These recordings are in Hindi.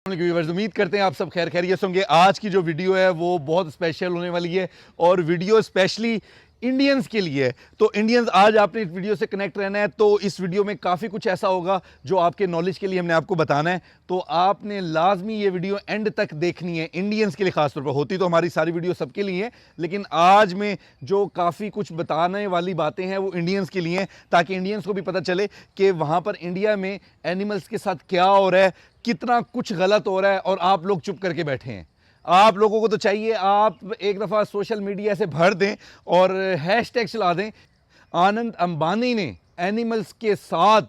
व्यूअर्स, उम्मीद करते हैं आप सब खैर खैरियत होंगे। आज की जो वीडियो है वो बहुत स्पेशल होने वाली है और वीडियो स्पेशली इंडियंस के लिए है। तो इंडियंस, आज आपने इस वीडियो से कनेक्ट रहना है। तो इस वीडियो में काफ़ी कुछ ऐसा होगा जो आपके नॉलेज के लिए हमने आपको बताना है। तो आपने लाजमी ये वीडियो एंड तक देखनी है। इंडियंस के लिए खासतौर पर, होती तो हमारी सारी वीडियो सबके लिए है, लेकिन आज में जो काफ़ी कुछ बताने वाली बातें हैं वो इंडियंस के लिए हैं, ताकि इंडियंस को भी पता चले कि वहाँ पर इंडिया में एनिमल्स के साथ क्या हो रहा है, कितना कुछ गलत हो रहा है और आप लोग चुप करके बैठे हैं। आप लोगों को तो चाहिए आप एक दफ़ा सोशल मीडिया से भर दें और हैशटैग चला दें, आनंद अंबानी ने एनिमल्स के साथ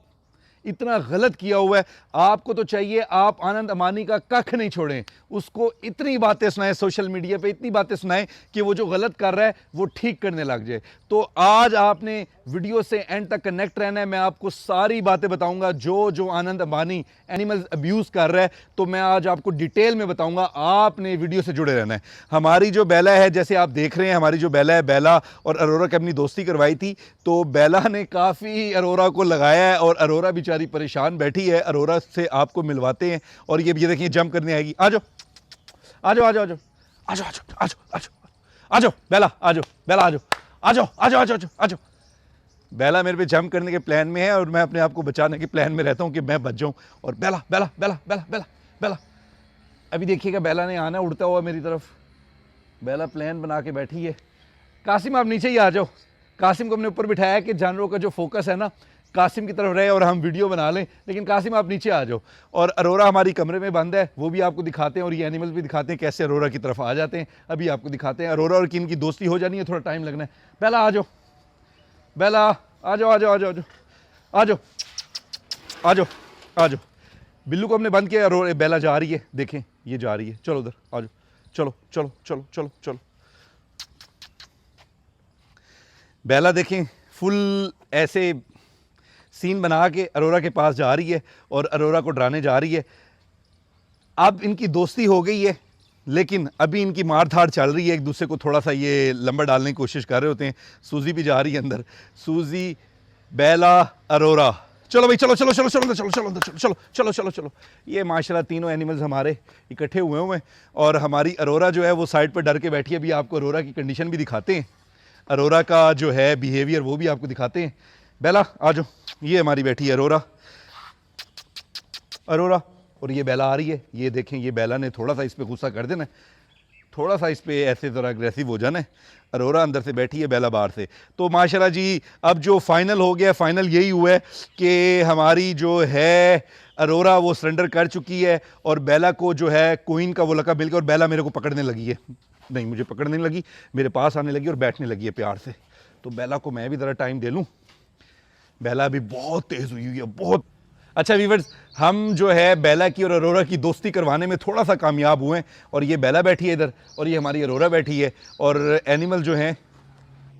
इतना गलत किया हुआ है। आपको तो चाहिए आप आनंद अंबानी का कख नहीं छोड़ें, उसको इतनी बातें सुनाएं, सोशल मीडिया पे इतनी बातें सुनाएं कि वो जो गलत कर रहा है वो ठीक करने लग जाए। तो आज आपने वीडियो से एंड तक कनेक्ट रहना है। मैं आपको सारी बातें बताऊंगा जो आनंद अंबानी एनिमल्स अब्यूज़ कर रहा है, तो मैं आज आपको डिटेल में बताऊंगा। आपने वीडियो से जुड़े रहना है। हमारी जो बेला है, जैसे आप देख रहे हैं, हमारी जो बेला है, बेला और अरोरा की अपनी दोस्ती करवाई थी। तो बेला ने काफ़ी अरोरा को लगाया है और अरोरा बेचारी परेशान बैठी है। अरोरा से आपको मिलवाते हैं। और ये देखिए जंप करने आएगी। आ जाओ आ जाओ आ जाओ आ जाओ आ जाओ आ जाओ आ जाओ आ जाओ बेला, आ जाओ बेला, आ जाओ आ जाओ आ जाओ आ जाओ आ जाओ। बेला मेरे पे जंप करने के प्लान में है और मैं अपने आप को बचाने के प्लान में रहता हूँ कि मैं बच जाऊँ। और बेला बेला बेला बेला बेला बेला, अभी देखिएगा बेला ने आना उड़ता हुआ मेरी तरफ। बेला प्लान बना के बैठी है। कासिम आप नीचे ही आ जाओ। कासिम को हमने ऊपर बिठाया कि जानवरों का जो फोकस है ना कासिम की तरफ रहे और हम वीडियो बना लें, लेकिन कासिम आप नीचे आ जाओ। और अरोरा हमारी कमरे में बंद है, वो भी आपको दिखाते हैं और ये एनिमल्स भी दिखाते हैं कैसे अरोरा की तरफ आ जाते हैं। अभी आपको दिखाते हैं। अरोरा और किन की दोस्ती हो जानी है, थोड़ा टाइम लगना है। बेला आ जाओ, बेला आ जाओ आ जाओ आ जाओ आ जाओ आ जाओ आ जाओ। बिल्लू को हमने बंद किया और बेला जा रही है, देखें ये जा रही है। चलो उधर आ जाओ, चलो चलो चलो चलो चलो। बेला देखें फुल ऐसे सीन बना के अरोरा के पास जा रही है और अरोरा को डराने जा रही है। अब इनकी दोस्ती हो गई है, लेकिन अभी इनकी मार धाड़ चल रही है। एक दूसरे को थोड़ा सा ये लंबा डालने की कोशिश कर रहे होते हैं। सूजी भी जा रही है अंदर। सूजी, बेला, अरोरा, चलो भाई चलो चलो चलो चलो चलो चलो चलो चलो चलो चलो चलो। ये माशाल्लाह तीनों एनिमल्स हमारे इकट्ठे हुए हैं और हमारी अरोरा जो है वो साइड पर डर के बैठी है। अभी आपको अरोरा की कंडीशन भी दिखाते हैं, अरोरा का जो है बिहेवियर वो भी आपको दिखाते हैं। बेला आ जाओ, ये हमारी बैठी है अरोरा, अरोरा। और ये बेला आ रही है। ये देखें, ये बेला ने थोड़ा सा इस पर गुस्सा कर देना है, थोड़ा सा इस पर ऐसे ज़रा अग्रेसिव हो जाना है। अरोरा अंदर से बैठी है, बेला बाहर से। तो माशाल्लाह जी अब जो फाइनल हो गया, फाइनल यही हुआ है कि हमारी जो है अरोरा वो सरेंडर कर चुकी है और बेला को जो है क्वीन का वो लक़ब मिल गया। और बेला मेरे को पकड़ने लगी है, नहीं मुझे पकड़ने नहीं लगी, मेरे पास आने लगी और बैठने लगी है प्यार से। तो बेला को मैं भी ज़रा टाइम दे लूँ। बेला भी बहुत तेज़ हुई है, बहुत। अच्छा व्यूअर्स, हम जो है बेला की और अरोरा की दोस्ती करवाने में थोड़ा सा कामयाब हुए हैं। और ये बेला बैठी है इधर और ये हमारी अरोरा बैठी है। और एनिमल जो हैं,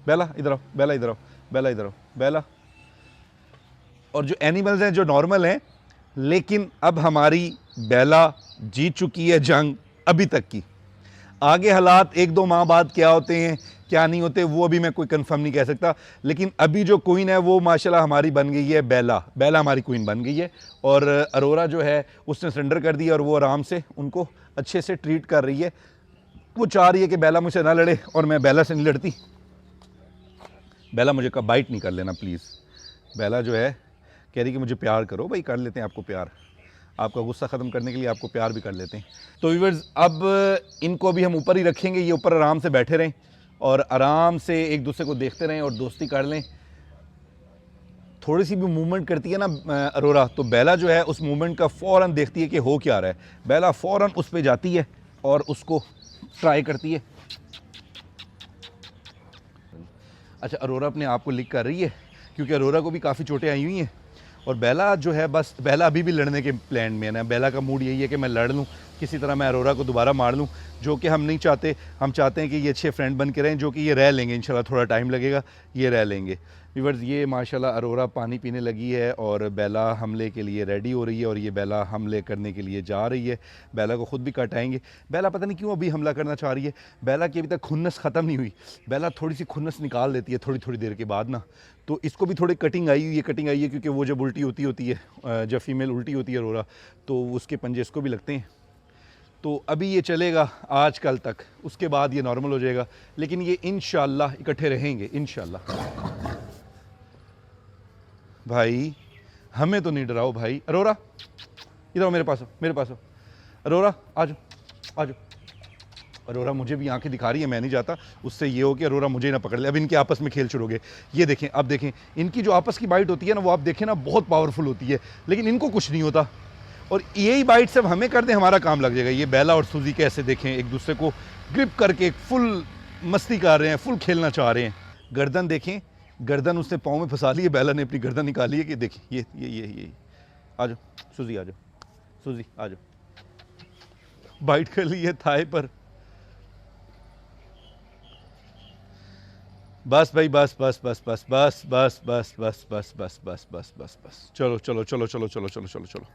बेला इधर आओ, बेला इधर आओ, बेला इधर आओ, बेला। और जो एनिमल्स हैं जो नॉर्मल हैं, लेकिन अब हमारी बेला जीत चुकी है जंग अभी तक की। आगे हालात 1-2 माह बाद क्या होते हैं क्या नहीं होते वो अभी मैं कोई कंफर्म नहीं कह सकता, लेकिन अभी जो क्वीन है वो माशाल्लाह हमारी बन गई है बेला। बेला हमारी क्वीन बन गई है और अरोरा जो है उसने सरेंडर कर दिया और वो आराम से उनको अच्छे से ट्रीट कर रही है। वो चाह रही है कि बेला मुझसे ना लड़े और मैं बेला से नहीं लड़ती। बेला मुझे कब बाइट नहीं कर लेना प्लीज़। बेला जो है कह रही कि मुझे प्यार करो। भाई कर लेते हैं आपको प्यार, आपका गुस्सा ख़त्म करने के लिए आपको प्यार भी कर लेते हैं। तो व्यूअर्स, अब इनको भी हम ऊपर ही रखेंगे, ये ऊपर आराम से बैठे रहें और आराम से एक दूसरे को देखते रहें और दोस्ती कर लें। थोड़ी सी भी मूवमेंट करती है ना अरोरा, तो बेला जो है उस मूवमेंट का फ़ौरन देखती है कि हो क्या रहा है। बेला फ़ौरन उस पर जाती है और उसको ट्राई करती है। अच्छा, अरोरा अपने आप को लिक कर रही है क्योंकि अरोरा को भी काफ़ी चोटें आई हुई हैं। और बेला जो है बस, बेला अभी भी लड़ने के प्लान में है ना। बेला का मूड यही है कि मैं लड़ लूँ, किसी तरह मैं अरोरा को दोबारा मार लूँ, जो कि हम नहीं चाहते। हम चाहते हैं कि ये अच्छे फ्रेंड बन के रहें, जो कि ये रह लेंगे इंशाल्लाह। थोड़ा टाइम लगेगा, ये रह लेंगे। व्यूअर्स, ये माशाल्लाह अरोरा पानी पीने लगी है और बेला हमले के लिए रेडी हो रही है और ये बेला हमले करने के लिए जा रही है। बेला को ख़ुद भी कटाएंगे। बेला पता नहीं क्यों अभी हमला करना चाह रही है। बेला की अभी तक खुन्नस ख़त्म नहीं हुई। बेला थोड़ी सी खुन्नस निकाल देती है थोड़ी थोड़ी देर के बाद ना। तो इसको भी थोड़ी कटिंग आई हुई है, कटिंग आई है क्योंकि वो जब उल्टी होती है, जब फीमेल उल्टी होती है अरोरा, तो उसके पंजे इसको भी लगते हैं। तो अभी ये चलेगा आज कल तक, उसके बाद ये नॉर्मल हो जाएगा, लेकिन ये इंशाल्लाह इकट्ठे रहेंगे इंशाल्लाह। भाई हमें तो नहीं डराओ भाई। अरोरा इधर आओ, मेरे पास हो, मेरे पास हो। अरोरा आ जाओ, आ जाओ। अरोरा मुझे भी आंखें दिखा रही है, मैं नहीं जाता, उससे ये हो कि अरोरा मुझे ना पकड़ ले। अब इनके आपस में खेल शुरू हो गए। ये देखें, अब देखें इनकी जो आपस की बाइट होती है ना, वो आप देखें ना बहुत पावरफुल होती है, लेकिन इनको कुछ नहीं होता। और यही बाइट सब हमें कर दें, हमारा काम लग जाएगा। ये बेला और सूजी कैसे देखें एक दूसरे को ग्रिप करके फुल मस्ती कर रहे हैं, फुल खेलना चाह रहे हैं। गर्दन देखें, गर्दन उसने पाँव में फंसा ली है, बेला ने अपनी गर्दन निकाली है कि देखिए ये आ जाओ सूजी, आ जाओ सूजी, आ जाओ। बाइट कर ली है थाई पर। बस भाई बस बस बस बस बस बस बस बस बस बस बस बस बस बस चलो चलो चलो चलो चलो चलो चलो चलो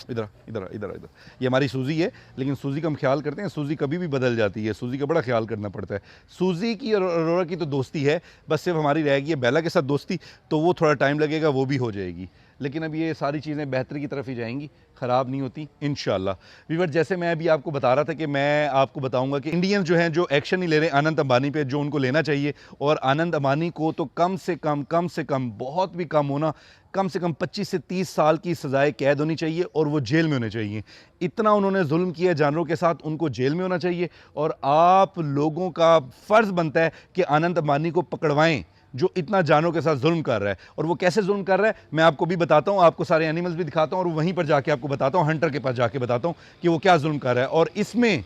इधर इधर इधर इधर। ये हमारी सूजी है, लेकिन सूजी का हम ख्याल करते हैं, सूजी कभी भी बदल जाती है, सूजी का बड़ा ख्याल करना पड़ता है। सूजी की और अरोरा की तो दोस्ती है, बस सिर्फ हमारी रहेगी है बेला के साथ दोस्ती, तो वो थोड़ा टाइम लगेगा, वो भी हो जाएगी। लेकिन अब ये सारी चीज़ें बेहतरी की तरफ ही जाएंगी, ख़राब नहीं होती इंशाल्लाह। व्यूअर, जैसे मैं अभी आपको बता रहा था कि मैं आपको बताऊंगा कि इंडियंस जो हैं जो एक्शन नहीं ले रहे अनंत अंबानी पे, जो उनको लेना चाहिए, और अनंत अंबानी को तो कम से कम बहुत भी कम होना, कम से कम 25 से 30 साल की सजाए कैद होनी चाहिए और वो जेल में होने चाहिए। इतना उन्होंने जुल्म किया जानवरों के साथ, उनको जेल में होना चाहिए। और आप लोगों का फ़र्ज़ बनता है कि अनंत अंबानी को पकड़वाएं, जो इतना जानवरों के साथ जुल्म कर रहा है। और वो कैसे जुल्म कर रहा है मैं आपको भी बताता हूँ, आपको सारे एनिमल्स भी दिखाता हूँ, और वहीं पर जाके आपको बताता हूँ, हंटर के पास जाके बताता हूँ कि वो क्या जुल्म कर रहा है। और इसमें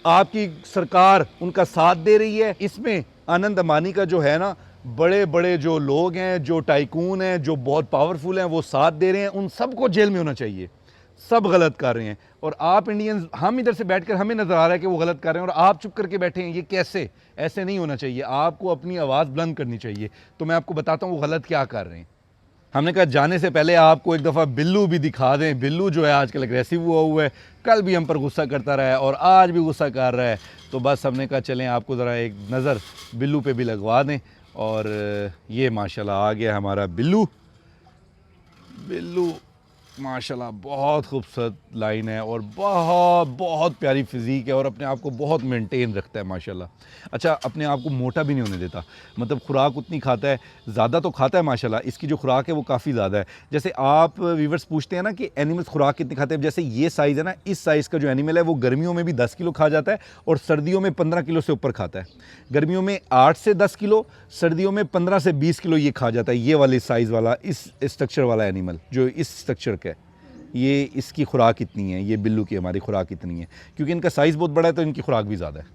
आपकी सरकार उनका साथ दे रही है। इसमें अनंत अंबानी का जो है ना, बड़े बड़े जो लोग हैं, जो टाइकून हैं, जो बहुत पावरफुल हैं, वो साथ दे रहे हैं। उन सबको जेल में होना चाहिए, सब गलत कर रहे हैं। और आप इंडियंस, हम इधर से बैठकर हमें नजर आ रहा है कि वो गलत कर रहे हैं और आप चुप करके बैठे हैं, ये कैसे? ऐसे नहीं होना चाहिए, आपको अपनी आवाज़ बुलंद करनी चाहिए। तो मैं आपको बताता हूँ वो गलत क्या कर रहे हैं। हमने कहा जाने से पहले आपको एक दफ़ा बिल्लू भी दिखा दें। बिल्लू जो है आजकल एग्रेसिव हुआ है, कल भी हम पर गुस्सा करता रहा है और आज भी गुस्सा कर रहा है। तो बस हमने कहा चलें आपको ज़रा एक नज़र बिल्लू पे भी लगवा दें। और ये माशाल्लाह आ गया हमारा बिल्लू। बिल्लू माशाल्लाह बहुत खूबसूरत लाइन है और बहुत प्यारी फिज़ीक है और अपने आप को बहुत मेंटेन रखता है माशाल्लाह। अच्छा, अपने आप को मोटा भी नहीं होने देता, मतलब खुराक उतनी खाता है, ज़्यादा तो खाता है माशाल्लाह। इसकी जो खुराक है वो काफ़ी ज़्यादा है। जैसे आप व्यूअर्स पूछते हैं ना कि एनिमल्स खुराक कितनी खाते हैं, जैसे ये साइज़ है ना, इस साइज़ का जो एनिमल है वो गर्मियों में भी 10 किलो खा जाता है और सर्दियों में 15 किलो से ऊपर खाता है। गर्मियों में 8 से 10 किलो, सर्दियों में 15 से 20 किलो ये खा जाता है। ये वाले साइज़ वाला, इस स्ट्रक्चर वाला एनिमल जो इस स्ट्रक्चर का है, ये इसकी खुराक इतनी है। ये बिल्लू की हमारी खुराक इतनी है, क्योंकि इनका साइज़ बहुत बड़ा है तो इनकी खुराक भी ज़्यादा है।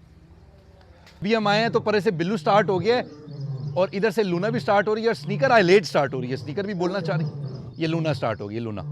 अभी हम आए हैं तो परे से बिल्लू स्टार्ट हो गया है और इधर से लूना भी स्टार्ट हो रही है और स्नीकर आइलेट स्टार्ट हो रही है। स्नीकर भी बोलना चाह रही, ये लूना स्टार्ट हो गई, लूना।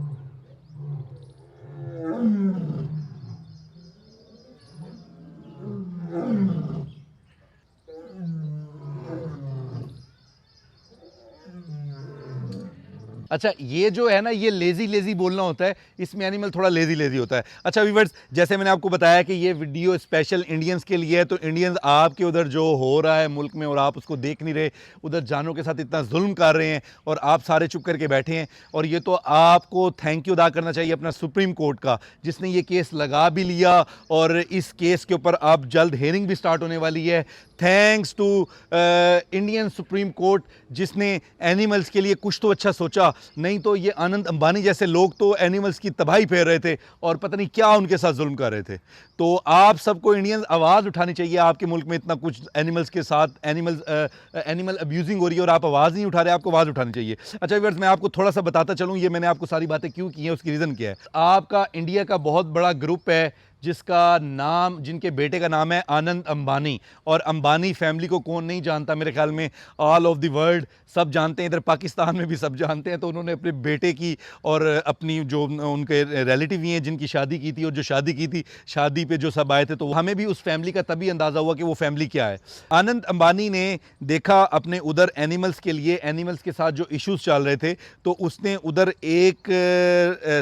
अच्छा, ये जो है ना, ये लेजी बोलना होता है, इसमें एनिमल थोड़ा लेजी होता है। अच्छा व्यूअर्स, जैसे मैंने आपको बताया कि ये वीडियो स्पेशल इंडियंस के लिए है, तो इंडियंस आपके उधर जो हो रहा है मुल्क में और आप उसको देख नहीं रहे, उधर जानवरों के साथ इतना जुल्म कर रहे हैं और आप सारे चुप करके बैठे हैं। और ये तो आपको थैंक यू अदा करना चाहिए अपना सुप्रीम कोर्ट का, जिसने ये केस लगा भी लिया और इस केस के ऊपर अब जल्द हेयरिंग भी स्टार्ट होने वाली है। Thanks to Indian Supreme Court, जिसने एनिमल्स के लिए कुछ तो अच्छा सोचा। नहीं तो ये अनंत अंबानी जैसे लोग तो एनिमल्स की तबाही फेर रहे थे और पता नहीं क्या उनके साथ जुल्म कर रहे थे। तो आप सबको इंडियंस आवाज़ उठानी चाहिए। आपके मुल्क में इतना कुछ एनिमल्स के साथ एनिमल अब्यूजिंग हो रही है और आप आवाज़ नहीं उठा रहे, आपको आवाज़ उठानी चाहिए। अच्छा व्यूअर्स, मैं आपको थोड़ा सा बताता चलूँ, ये मैंने आपको सारी बातें क्यों की हैं, उसकी रीज़न क्या है। आपका इंडिया का बहुत बड़ा ग्रुप है जिसका नाम, जिनके बेटे का नाम है अनंत अंबानी। और अंबानी फैमिली को कौन नहीं जानता, मेरे ख्याल में ऑल ऑफ द वर्ल्ड सब जानते हैं, इधर पाकिस्तान में भी सब जानते हैं। तो उन्होंने अपने बेटे की और अपनी जो उनके रिलेटिव ही हैं जिनकी शादी की थी और जो शादी की थी, शादी पे जो सब आए थे, तो हमें भी उस फैमिली का तभी अंदाज़ा हुआ कि वो फैमिली क्या है। अनंत अंबानी ने देखा अपने उधर एनिमल्स के लिए, एनिमल्स के साथ जो इश्यूज़ चल रहे थे, तो उसने उधर एक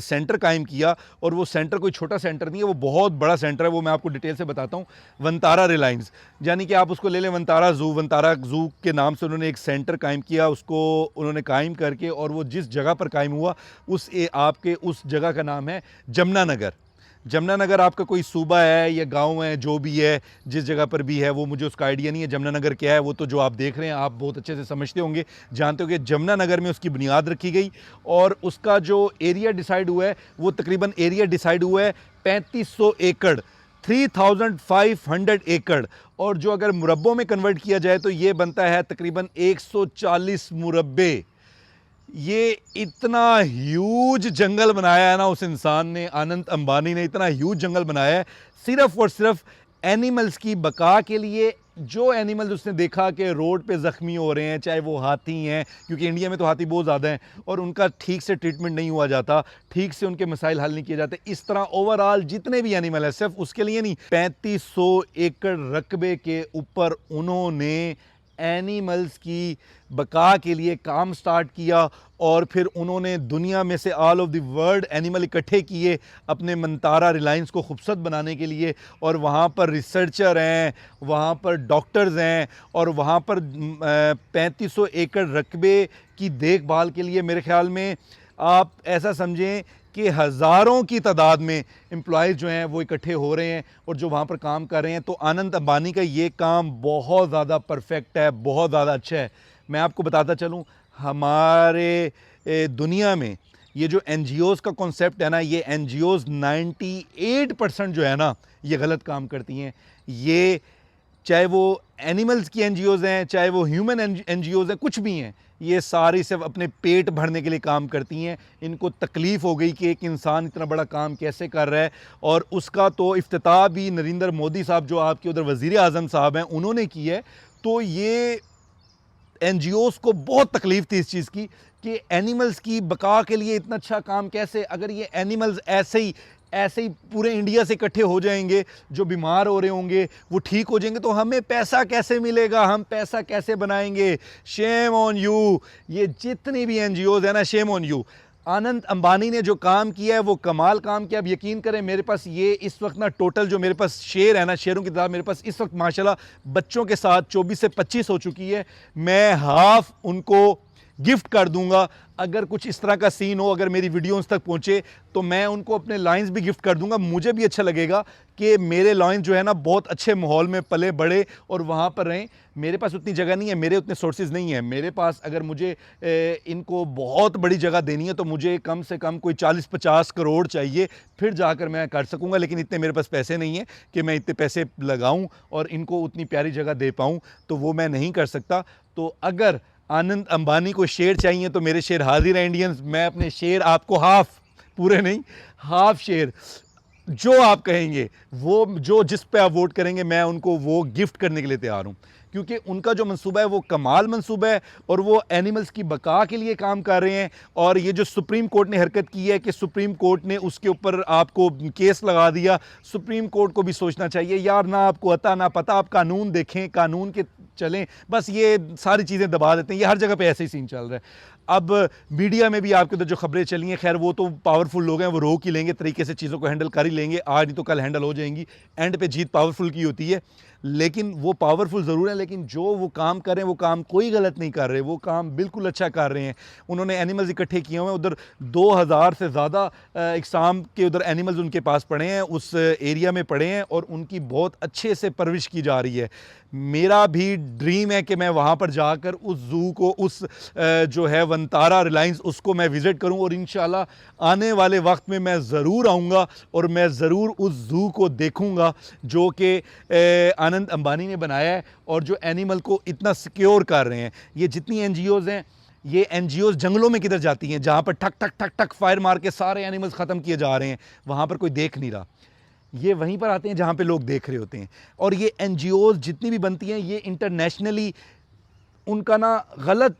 सेंटर कायम किया। और वो सेंटर कोई छोटा सेंटर नहीं है, वो बहुत बड़ा सेंटर है। वो मैं आपको डिटेल से बताता हूँ। वंतारा रिलायंस, यानी कि आप उसको ले लें वंतारा जू के नाम से उन्होंने एक सेंटर कायम किया। उसको उन्होंने कायम करके, और वो जिस जगह पर कायम हुआ आपके उस जगह का नाम है जमुना नगर। जमुनानगर आपका कोई सूबा है या गांव है, जो भी है, जिस जगह पर भी है, वो मुझे उसका आइडिया नहीं है। जमुनानगर क्या है वो तो जो आप देख रहे हैं आप बहुत अच्छे से समझते होंगे, जानते होंगे। जमुनानगर में उसकी बुनियाद रखी गई और उसका जो एरिया डिसाइड हुआ है वो तकरीबन एरिया डिसाइड हुआ है 3500 एकड़, 3500 एकड़। और जो अगर मुरब्बों में कन्वर्ट किया जाए तो ये बनता है तकरीबन 140 मुरब्बे। ये इतना ह्यूज जंगल बनाया है ना उस इंसान ने, अनंत अंबानी ने इतना ह्यूज जंगल बनाया है सिर्फ और सिर्फ एनिमल्स की बका के लिए। जो एनिमल्स उसने देखा कि रोड पे ज़ख्मी हो रहे हैं, चाहे वो हाथी हैं, क्योंकि इंडिया में तो हाथी बहुत ज़्यादा हैं और उनका ठीक से ट्रीटमेंट नहीं हुआ जाता, ठीक से उनके मसाइल हल नहीं किए जाते। इस तरह ओवरऑल जितने भी एनिमल हैं, सिर्फ उसके लिए नहीं, 3500 एकड़ रकबे के ऊपर उन्होंने एनिमल्स की बका के लिए काम स्टार्ट किया। और फिर उन्होंने दुनिया में से all of the world animal इकट्ठे किए अपने मंतारा रिलायंस को खूबसूरत बनाने के लिए। और वहाँ पर रिसर्चर हैं, वहाँ पर डॉक्टर्स हैं और वहाँ पर 3500 एकड़ रकबे की देखभाल के लिए मेरे ख्याल में आप ऐसा समझें कि हज़ारों की तादाद में एम्प्लॉयज़ जो हैं वो इकट्ठे हो रहे हैं और जो वहाँ पर काम कर रहे हैं। तो अनंत अंबानी का ये काम बहुत ज़्यादा परफेक्ट है, बहुत ज़्यादा अच्छा है। मैं आपको बताता चलूँ, हमारे दुनिया में ये जो NGOs का कॉन्सेप्ट है ना, ये NGOs 98% जो है ना ये गलत काम करती हैं। ये चाहे वो एनिमल्स की NGOs हैं, चाहे वो ह्यूमन NGOs हैं, कुछ भी हैं, ये सारी सिर्फ अपने पेट भरने के लिए काम करती हैं। इनको तकलीफ़ हो गई कि एक इंसान इतना बड़ा काम कैसे कर रहा है। और उसका तो इफ्तिताह भी नरेंद्र मोदी साहब जो आपके उधर वज़ीर आज़म साहब हैं उन्होंने की है। तो ये NGOs को बहुत तकलीफ़ थी इस चीज़ की कि एनिमल्स की बका के लिए इतना अच्छा काम कैसे। अगर ये एनिमल्स ऐसे ही पूरे इंडिया से इकट्ठे हो जाएंगे, जो बीमार हो रहे होंगे वो ठीक हो जाएंगे, तो हमें पैसा कैसे मिलेगा, हम पैसा कैसे बनाएंगे। शेम ऑन यू, ये जितनी भी NGOs है ना, shame on you. Anant Ambani ने जो काम किया है वो कमाल काम किया। अब यकीन करें, मेरे पास ये इस वक्त ना टोटल जो मेरे पास शेर है ना, शेरों की तादाद मेरे पास इस वक्त माशाल्लाह बच्चों के साथ 24 से 25 हो चुकी है। मैं हाफ उनको गिफ्ट कर दूंगा। अगर कुछ इस तरह का सीन हो, अगर मेरी वीडियोस तक पहुंचे तो मैं उनको अपने लायंस भी गिफ्ट कर दूंगा। मुझे भी अच्छा लगेगा कि मेरे लायंस जो है ना बहुत अच्छे माहौल में पले बढ़े और वहाँ पर रहें। मेरे पास उतनी जगह नहीं है, मेरे उतने सोर्सेज नहीं है मेरे पास। अगर मुझे इनको बहुत बड़ी जगह देनी है तो मुझे कम से कम कोई 40-50 करोड़ चाहिए, फिर जाकर मैं कर सकूँगा। लेकिन इतने मेरे पास पैसे नहीं है कि मैं इतने पैसे लगाऊँ और इनको उतनी प्यारी जगह दे पाऊँ, तो वो मैं नहीं कर सकता। तो अगर आनंद अंबानी को शेर चाहिए तो मेरे शेर हाजिर हैं इंडियंस। मैं अपने शेर आपको हाफ, पूरे नहीं, हाफ शेर जो आप कहेंगे, वो जो जिस पे आप वोट करेंगे मैं उनको वो गिफ्ट करने के लिए तैयार हूँ, क्योंकि उनका जो मंसूबा है वो कमाल मंसूबा है और वो एनिमल्स की बका के लिए काम कर रहे हैं। और ये जो सुप्रीम कोर्ट ने हरकत की है कि सुप्रीम कोर्ट ने उसके ऊपर आपको केस लगा दिया, सुप्रीम कोर्ट को भी सोचना चाहिए यार, ना आपको अता ना पता, आप कानून देखें, कानून के चलें, बस ये सारी चीज़ें दबा देते हैं। ये हर जगह पे ऐसे ही सीन चल रहा है। अब मीडिया में भी आपके उधर जो खबरें चली हैं, खैर वो तो पावरफुल लोग हैं, वो रोक ही लेंगे, तरीके से चीज़ों को हैंडल कर ही लेंगे, आज नहीं तो कल हैंडल हो जाएंगी। एंड पे जीत पावरफुल की होती है, लेकिन वो पावरफुल ज़रूर है, लेकिन जो वो काम कर रहे हैं वो काम कोई गलत नहीं कर रहे, वो काम बिल्कुल अच्छा कर रहे हैं। उन्होंने एनिमल्स इकट्ठे किए हुए हैं, उधर 2000 से ज़्यादा इकसाम के उधर एनिमल्स उनके पास पड़े हैं, उस एरिया में पड़े हैं और उनकी बहुत अच्छे से परवरिश की जा रही है। मेरा भी ड्रीम है कि मैं वहाँ पर जाकर उस ज़ू को, उस जो है वंतारा रिलायंस, उसको मैं विज़िट करूँ और इंशाल्लाह आने वाले वक्त में मैं ज़रूर आऊँगा और मैं ज़रूर उस ज़ू को देखूँगा जो कि आनंद अंबानी ने बनाया है और जो एनिमल को इतना सिक्योर कर रहे हैं। ये जितनी NGOs हैं, ये NGOs जंगलों में किधर जाती हैं जहाँ पर ठक ठक ठक ठक फायर मार के सारे एनिमल्स ख़त्म किए जा रहे हैं, वहाँ पर कोई देख नहीं रहा। ये वहीं पर आते हैं जहाँ पे लोग देख रहे होते हैं। और ये NGOs जितनी भी बनती हैं, ये इंटरनेशनली उनका ना गलत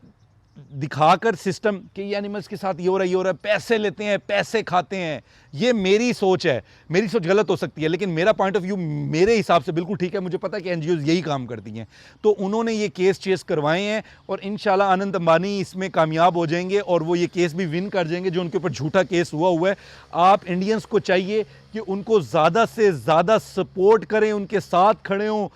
दिखाकर सिस्टम कि ये एनिमल्स के साथ ये हो रहा है, पैसे लेते हैं, पैसे खाते हैं। ये मेरी सोच है, मेरी सोच गलत हो सकती है, लेकिन मेरा पॉइंट ऑफ व्यू मेरे हिसाब से बिल्कुल ठीक है। मुझे पता है कि NGOs यही काम करती हैं। तो उन्होंने ये केस चेस करवाए हैं और इंशाल्लाह आनंद अंबानी इसमें कामयाब हो जाएंगे और वो ये केस भी विन कर जाएंगे जो उनके ऊपर झूठा केस हुआ है। आप इंडियंस को चाहिए कि उनको ज़्यादा से ज़्यादा सपोर्ट करें, उनके साथ खड़े हों।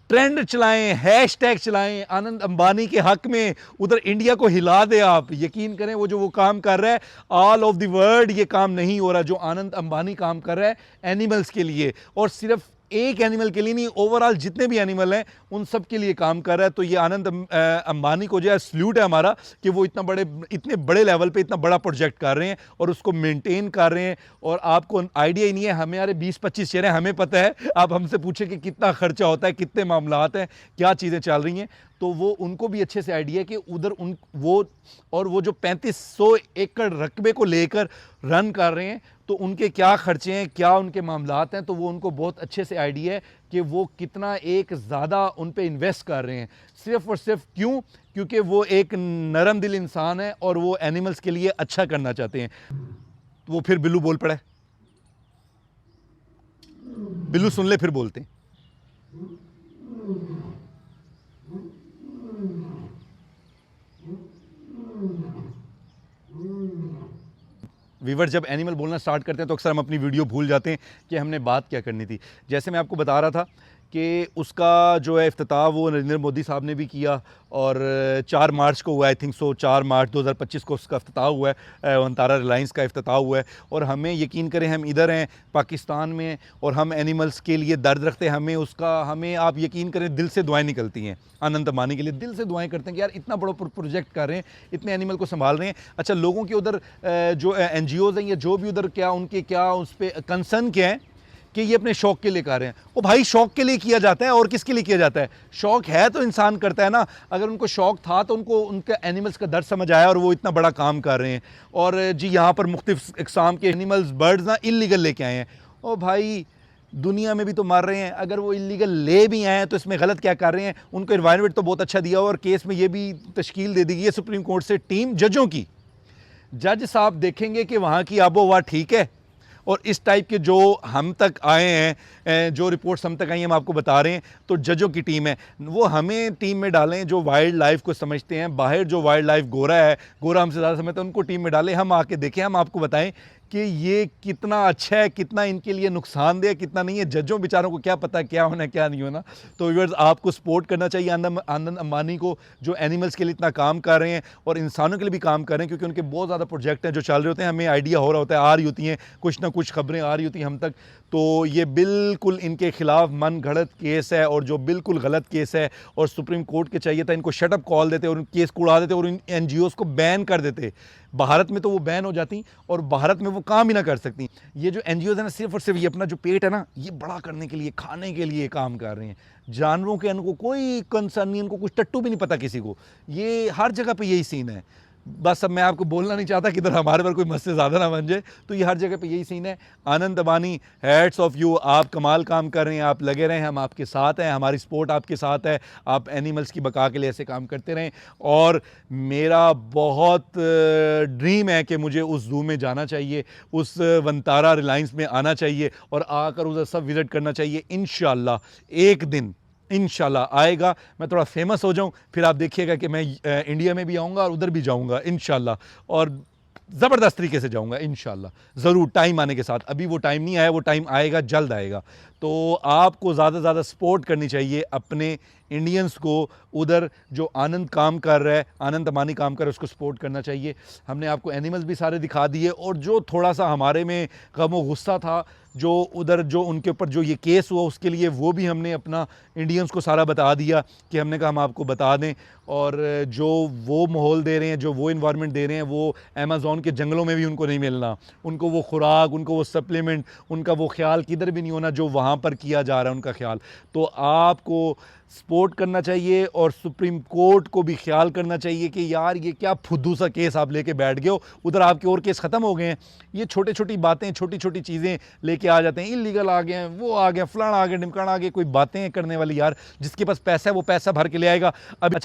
ट्रेंड चलाएं, हैशटैग चलाएं आनंद अंबानी के हक में, उधर इंडिया को हिला दे। आप यकीन करें वो जो वो काम कर रहा है ऑल ऑफ द वर्ल्ड ये काम नहीं हो रहा जो आनंद अंबानी काम कर रहा है एनिमल्स के लिए, और सिर्फ एक एनिमल के लिए नहीं, ओवरऑल जितने भी एनिमल हैं उन सब के लिए काम कर रहा है। तो ये आनंद अंबानी को जो है सल्यूट है हमारा कि वो इतने बड़े लेवल पे इतना बड़ा प्रोजेक्ट कर रहे हैं और उसको मेंटेन कर रहे हैं। और आपको आइडिया ही नहीं है, हमारे 20-25 शेयर हैं, हमें पता है। आप हमसे पूछे कि कितना खर्चा होता है, कितने मामलात हैं, क्या चीज़ें चल रही हैं, तो वो उनको भी अच्छे से आइडिया है कि उधर वो जो 3500 एकड़ रकबे को लेकर रन कर रहे हैं तो उनके क्या खर्चे हैं, क्या उनके मामलात हैं, तो वो उनको बहुत अच्छे से आइडिया है कि वो कितना एक ज़्यादा उन पे इन्वेस्ट कर रहे हैं, सिर्फ और सिर्फ क्यों, क्योंकि वो एक नरम दिल इंसान है और वो एनिमल्स के लिए अच्छा करना चाहते हैं। तो वो फिर बिल्लू बोल पड़ा है, बिल्लू सुन ले फिर बोलते हैं। वीवर जब एनिमल बोलना स्टार्ट करते हैं तो अक्सर हम अपनी वीडियो भूल जाते हैं कि हमने बात क्या करनी थी। जैसे मैं आपको बता रहा था कि उसका जो है इफ्तिताह वो नरेंद्र मोदी साहब ने भी किया और 4 मार्च को हुआ, आई थिंक सो 4 मार्च 2025 को उसका इफ्तिताह हुआ है, वंतारा रिलायंस का इफ्तिताह हुआ है। और हमें यकीन करें हम इधर हैं पाकिस्तान में और हम एनिमल्स के लिए दर्द रखते हैं, हमें आप यकीन करें दिल से दुआएं निकलती हैं आनंद अंबानी के लिए, दिल से दुआएं करते हैं कि यार इतना बड़ा प्रोजेक्ट कर रहे हैं, इतने एनिमल को संभाल रहे हैं। अच्छा, लोगों के उधर जो NGOs हैं या जो भी उधर क्या उनके क्या उस पर कंसर्न क्या है कि ये अपने शौक के लिए कर रहे हैं। वो भाई शौक के लिए किया जाता है और किसके लिए किया जाता है? शौक है तो इंसान करता है ना। अगर उनको शौक था तो उनको उनके एनिमल्स का दर्द समझ आया और वो इतना बड़ा काम कर रहे हैं। और जी यहाँ पर मुख्तलिफ इक़साम के एनिमल्स बर्ड्स ना इल्लीगल लेके आए हैं। ओ भाई दुनिया में भी तो मार रहे हैं, अगर वो इल्लीगल ले भी आए हैं तो इसमें गलत क्या कर रहे हैं? उनको एनवायरनमेंट तो बहुत अच्छा दिया और केस में ये भी तश्कील दे दी गई है सुप्रीम कोर्ट से टीम जजों की। जज साहब देखेंगे कि वहाँ की आबोहवा ठीक है और इस टाइप के जो हम तक आए हैं, जो रिपोर्ट्स हम तक आई हैं हम आपको बता रहे हैं, तो जजों की टीम है वो हमें टीम में डालें जो वाइल्ड लाइफ को समझते हैं। बाहर जो वाइल्ड लाइफ गोरा हमसे ज़्यादा समझते हैं, उनको टीम में डालें, हम आके देखें, हम आपको बताएं कि ये कितना अच्छा है, कितना इनके लिए नुकसानदेह, कितना नहीं है। जजों बेचारों को क्या पता क्या होना क्या नहीं होना। तो व्यूअर्स आपको सपोर्ट करना चाहिए आनंद अंबानी को जो एनिमल्स के लिए इतना काम कर रहे हैं और इंसानों के लिए भी काम कर रहे हैं, क्योंकि उनके बहुत ज़्यादा प्रोजेक्ट हैं जो चल रहे होते हैं, हमें आइडिया हो रहा होता है, आ रही होती हैं कुछ ना कुछ खबरें आ रही होती हैं हम तक। तो ये बिल्कुल इनके खिलाफ मन घड़त केस है और जो बिल्कुल गलत केस है और सुप्रीम कोर्ट के चाहिए था इनको शटअप कॉल देते और केस को उड़ा देते और इन NGOs को बैन कर देते। भारत में तो वो बैन हो जाती और भारत में वो काम ही ना कर सकती। ये जो NGOs है ना सिर्फ और सिर्फ ये अपना जो पेट है ना ये बड़ा करने के लिए, खाने के लिए काम कर रहे हैं। जानवरों के इनको कोई कंसर्न नहीं, इनको कुछ टट्टू भी नहीं पता किसी को। ये हर जगह पे यही सीन है। बस अब मैं आपको बोलना नहीं चाहता कि इधर हमारे पर कोई मसले ज़्यादा ना बन जाए, तो ये हर जगह पे यही सीन है। आनंद अंबानी हैट्स ऑफ यू, आप कमाल काम कर रहे हैं, आप लगे रहें, हम आपके साथ हैं, हमारी सपोर्ट आपके साथ है। आप एनिमल्स की बका के लिए ऐसे काम करते रहें। और मेरा बहुत ड्रीम है कि मुझे उस ज़ू में जाना चाहिए, उस वंतारा रिलायंस में आना चाहिए और आकर उधर सब विज़िट करना चाहिए। इंशाल्लाह एक दिन इंशाल्लाह आएगा, मैं थोड़ा फेमस हो जाऊं, फिर आप देखिएगा कि मैं इंडिया में भी आऊँगा और उधर भी जाऊँगा इंशाल्लाह, और ज़बरदस्त तरीके से जाऊँगा इंशाल्लाह, ज़रूर टाइम आने के साथ। अभी वो टाइम नहीं आया, वो टाइम आएगा, जल्द आएगा। तो आपको ज़्यादा से ज़्यादा सपोर्ट करनी चाहिए अपने इंडियंस को, उधर जो आनंद काम कर रहा है, आनंद अंबानी काम कर रहा है, उसको सपोर्ट करना चाहिए। हमने आपको एनिमल्स भी सारे दिखा दिए और जो थोड़ा सा हमारे में गम व गुस्सा था, जो उधर जो उनके ऊपर जो ये केस हुआ उसके लिए, वो भी हमने अपना इंडियंस को सारा बता दिया कि हमने कहा हम आपको बता दें। और जो वो माहौल दे रहे हैं, जो वो इन्वायरमेंट दे रहे हैं, वो अमेज़ॉन के जंगलों में भी उनको नहीं मिलना। उनको वो खुराक, उनको वो सप्लीमेंट, उनका वो ख्याल किधर भी नहीं होना जो वहाँ पर किया जा रहा है उनका ख्याल। तो आपको सपोर्ट करना चाहिए और सुप्रीम कोर्ट को भी ख्याल करना चाहिए कि यार ये क्या फुद्दू सा केस आप लेके बैठ गए हो, उधर आपके और केस ख़त्म हो गए हैं। ये छोटी छोटी बातें, छोटी छोटी चीज़ें लेके आ जाते हैं, इलीगल आ गए हैं, वो आ गए, फलाना आ गए, ढिमकाना आ गए, कोई बातें करने वाली। यार जिसके पास पैसा है वो पैसा भर के ले आएगा।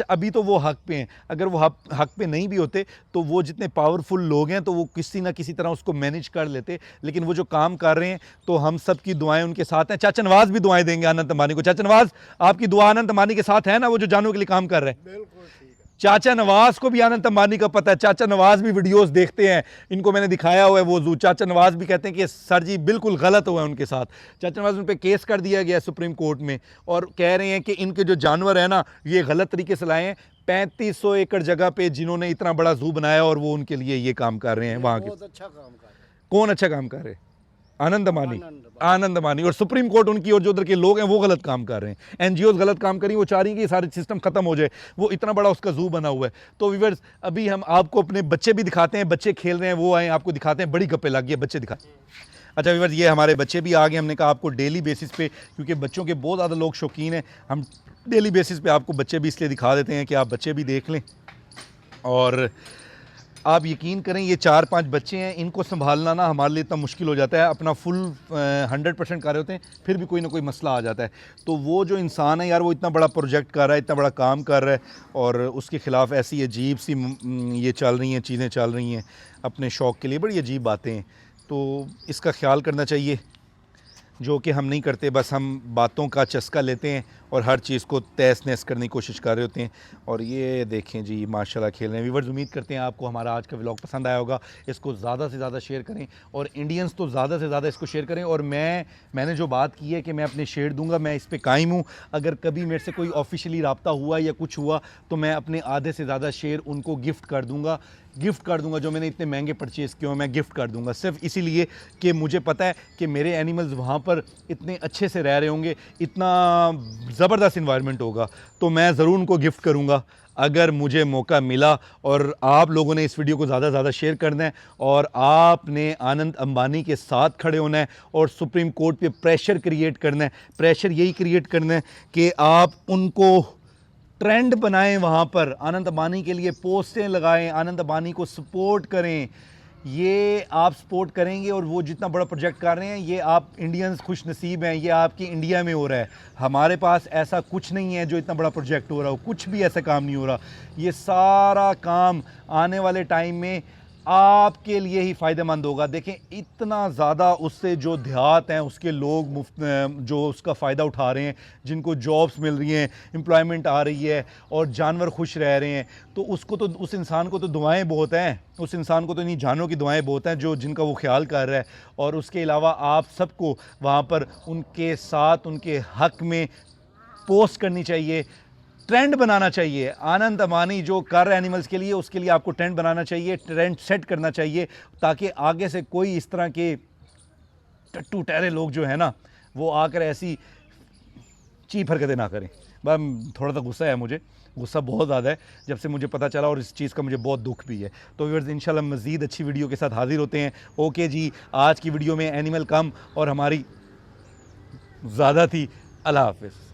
अभी तो वो हक पे हैं, अगर वो हक पे नहीं भी होते तो वो जितने पावरफुल लोग हैं तो वो किसी ना किसी तरह उसको मैनेज कर लेते। लेकिन वो जो काम कर रहे हैं तो हम सब की दुआएं उनके साथ हैं। चाचा नवाज भी दुआएं देंगे आनंद अंबानी को। चाचा नवाज आपकी दुआ आनंद अंबानी के साथ है ना, वो जो जानवरों के लिए काम कर रहे हैं? बिल्कुल ठीक है। चाचा नवाज को भी आनंद अंबानी का पता है, चाचा नवाज भी वीडियोस देखते हैं, इनको मैंने दिखाया हुआ है वो जू। चाचा नवाज भी कहते हैं कि सर जी बिल्कुल गलत हुआ है उनके साथ। चाचा नवाज उन पर केस कर दिया गया है सुप्रीम कोर्ट में और कह रहे हैं कि इनके जो जानवर है ना ये गलत तरीके से लाए हैं। 3500 एकड़ जगह पे जिन्होंने इतना बड़ा जू बनाया और वो उनके लिए ये काम कर रहे हैं वहाँ के। बहुत अच्छा काम कर रहे हैं। कौन अच्छा काम कर रहे हैं? आनंद अंबानी। आनंद अंबानी और सुप्रीम कोर्ट उनकी और जो उधर के लोग हैं वो गलत काम कर रहे हैं। एनजीओ गलत काम करी, वो चाह रही हैं कि ये सारे सिस्टम खत्म हो जाए। वो इतना बड़ा उसका जू बना हुआ है। तो व्यूअर्स अभी हम आपको अपने बच्चे भी दिखाते हैं, बच्चे खेल रहे हैं, वो आए आपको दिखाते हैं। बड़ी गप्पे लग गई, बच्चे दिखाते हैं। अच्छा व्यूअर्स ये हमारे बच्चे भी आ गए। हमने कहा आपको डेली बेसिस पे, क्योंकि बच्चों के बहुत ज़्यादा लोग शौकीन हैं, हम डेली बेसिस पे आपको बच्चे भी इसलिए दिखा देते हैं कि आप बच्चे भी देख लें। और आप यकीन करें ये 4-5 बच्चे हैं, इनको संभालना ना हमारे लिए इतना मुश्किल हो जाता है। अपना फुल 100% कर रहे होते हैं, फिर भी कोई ना कोई मसला आ जाता है। तो वो जो इंसान है यार, वो इतना बड़ा प्रोजेक्ट कर रहा है, इतना बड़ा काम कर रहा है और उसके ख़िलाफ़ ऐसी अजीब सी ये चल रही हैं, चीज़ें चल रही हैं अपने शौक़ के लिए, बड़ी अजीब बातें हैं। तो इसका ख्याल करना चाहिए, जो कि हम नहीं करते। बस हम बातों का चस्का लेते हैं और हर चीज़ को तहस नहस करने की कोशिश कर रहे होते हैं। और ये देखें जी माशाल्लाह खेल रहे हैं। व्यूअर्स उम्मीद करते हैं आपको हमारा आज का व्लॉग पसंद आया होगा। इसको ज़्यादा से ज़्यादा शेयर करें और इंडियंस तो ज़्यादा से ज़्यादा इसको शेयर करें। और मैंने जो बात की है कि मैं अपने शेयर दूंगा, मैं इस पर कायम हूँ। अगर कभी मेरे से कोई ऑफिशियली रब्ता हुआ या कुछ हुआ तो मैं अपने आधे से ज़्यादा शेयर उनको गिफ्ट कर दूँगा। जो मैंने इतने महंगे परचेज़ किए मैं गिफ्ट कर दूंगा, सिर्फ इसीलिए कि मुझे पता है कि मेरे एनिमल्स वहाँ पर इतने अच्छे से रह रहे होंगे, इतना ज़बरदस्त इन्वायरमेंट होगा, तो मैं ज़रूर उनको गिफ्ट करूँगा अगर मुझे मौका मिला। और आप लोगों ने इस वीडियो को ज़्यादा से ज़्यादा शेयर करना है और आपने आनंद अंबानी के साथ खड़े होना है और सुप्रीम कोर्ट पे प्रेशर क्रिएट करना है। प्रेशर यही क्रिएट करना है कि आप उनको ट्रेंड बनाएं, वहाँ पर आनंद अंबानी के लिए पोस्टें लगाएं, आनंद अंबानी को सपोर्ट करें। ये आप सपोर्ट करेंगे और वो जितना बड़ा प्रोजेक्ट कर रहे हैं, ये आप इंडियंस खुश नसीब हैं, ये आपकी इंडिया में हो रहा है। हमारे पास ऐसा कुछ नहीं है जो इतना बड़ा प्रोजेक्ट हो रहा हो, कुछ भी ऐसा काम नहीं हो रहा। ये सारा काम आने वाले टाइम में आपके लिए ही फ़ायदेमंद होगा। देखें इतना ज़्यादा उससे जो देहात हैं उसके लोग मुफ्त जो उसका फ़ायदा उठा रहे हैं, जिनको जॉब्स मिल रही हैं, एम्प्लॉयमेंट आ रही है और जानवर खुश रह रहे हैं, तो उसको तो उस इंसान को तो दुआएं बहुत हैं, उस इंसान को तो इन्हीं जानवरों की दुआएं बहुत हैं जो जिनका वो ख्याल कर रहा है। और उसके अलावा आप सबको वहाँ पर उनके साथ उनके हक़ में पोस्ट करनी चाहिए, ट्रेंड बनाना चाहिए। आनंद अंबानी जो कर रहे हैं एनिमल्स के लिए, उसके लिए आपको ट्रेंड बनाना चाहिए, ट्रेंड सेट करना चाहिए, ताकि आगे से कोई इस तरह के टट्टू टहरे लोग जो है ना वो आकर ऐसी चीप हरकतें ना करें। बस थोड़ा सा गुस्सा है, मुझे गुस्सा बहुत ज़्यादा है जब से मुझे पता चला और इस चीज़ का मुझे बहुत दुख भी है। तो व्यूअर्स इंशाल्लाह मज़ीद अच्छी वीडियो के साथ हाजिर होते हैं। ओके जी, आज की वीडियो में एनिमल कम और हमारी ज़्यादा थी। अल्लाह हाफ़िज़।